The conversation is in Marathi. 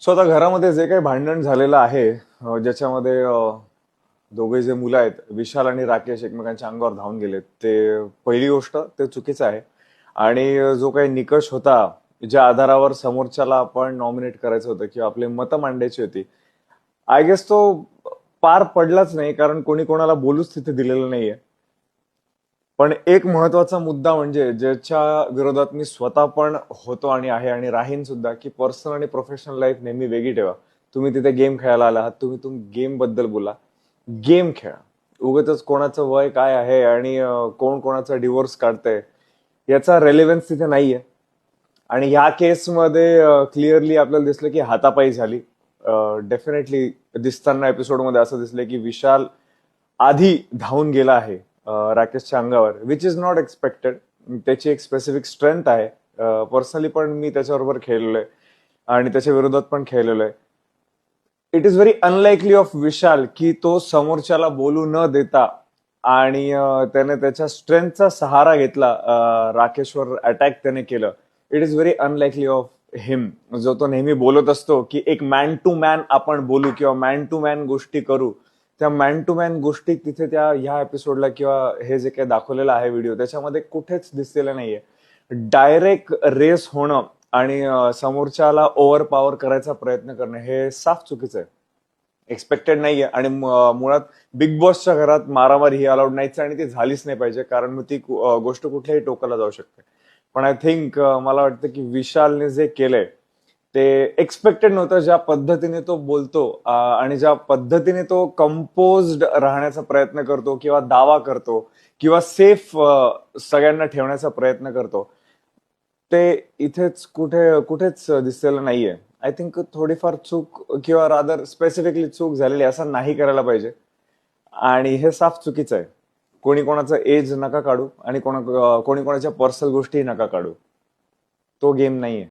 सो आता घरामध्ये जे काही भांडण झालेलं आहे, ज्याच्यामध्ये दोघे जे मुलं आहेत, विशाल आणि राकेश एकमेकांच्या अंगावर धावून गेलेत, ते पहिली गोष्ट ते चुकीचं आहे. आणि जो काही निकष होता, ज्या आधारावर समोरच्याला आपण नॉमिनेट करायचं होतं किंवा आपली मतं मांडायची होती, आय गेस तो पार पडलाच नाही, कारण कोणी कोणाला बोलूच तिथे दिलेलं नाहीये. पण एक महत्वाचा मुद्दा म्हणजे ज्याच्या विरोधात मी स्वतः पण होतो आणि आहे आणि राहीन सुद्धा, की पर्सनल आणि प्रोफेशनल लाईफ नेहमी वेगळी ठेवा. तुम्ही तिथे गेम खेळायला आला आहात, तुम्ही गेम बद्दल बोला. गेम खेळा. उगाचच कोणाचं वय काय आहे आणि कोण कोणाचा डिवोर्स काढतंय याचा रेलेव्हन्स तिथे नाहीये. आणि ह्या केसमध्ये क्लिअरली आपल्याला दिसलं की हातापायी झाली. डेफिनेटली दिसताना एपिसोडमध्ये असं दिसलं की विशाल आधी धावून गेला आहे राकेशच्या अंगावर, विच इज नॉट एक्सपेक्टेड. त्याची एक स्पेसिफिक स्ट्रेंथ आहे. पर्सनली पण मी त्याच्याबरोबर खेळलेलो आहे आणि त्याच्या विरोधात पण खेळलेलो आहे. It is very unlikely of Vishal की तो समोरच्याला बोलू न देता आणि त्याने त्याच्या स्ट्रेंथचा सहारा घेतला, राकेशवर अटॅक त्याने केलं. It is very unlikely of him, जो तो नेहमी बोलत असतो की एक मॅन टू मॅन आपण बोलू किंवा मॅन टू मॅन गोष्टी करू. त्या मॅन टू मॅन गोष्टी तिथे त्या ह्या एपिसोडला किंवा हे जे काही दाखवलेलं आहे व्हिडिओ त्याच्यामध्ये कुठेच दिसलेलं नाहीये. डायरेक्ट रेस होणं आणि समोरच्याला ओव्हर पॉवर करायचा प्रयत्न करणं हे साफ चुकीचं आहे. एक्सपेक्टेड नाहीये आणि मुळात बिग बॉसच्या घरात मारामारी ही अलाउड नाहीच आणि ती झालीच नाही पाहिजे, कारण मग ती गोष्ट कुठल्याही टोकाला जाऊ शकते. पण आय थिंक मला वाटतं की विशालने जे केलंय ते एक्सपेक्टेड नव्हतं. ज्या पद्धतीने तो बोलतो आणि ज्या पद्धतीने तो कंपोज्ड राहण्याचा प्रयत्न करतो किंवा दावा करतो किंवा सेफ सगळ्यांना ठेवण्याचा प्रयत्न करतो, ते इथेच कुठेच दिसलेलं नाहीये. आय थिंक थोडीफार चूक किंवा रादर स्पेसिफिकली चूक झालेली आहे, असं नाही करायला पाहिजे. आणि हे साफ चुकीचं आहे. कोणी कोणाचं एज नका काढू आणि कोणी कोणाच्या पर्सनल गोष्टी नका काढू. तो गेम नाहीये.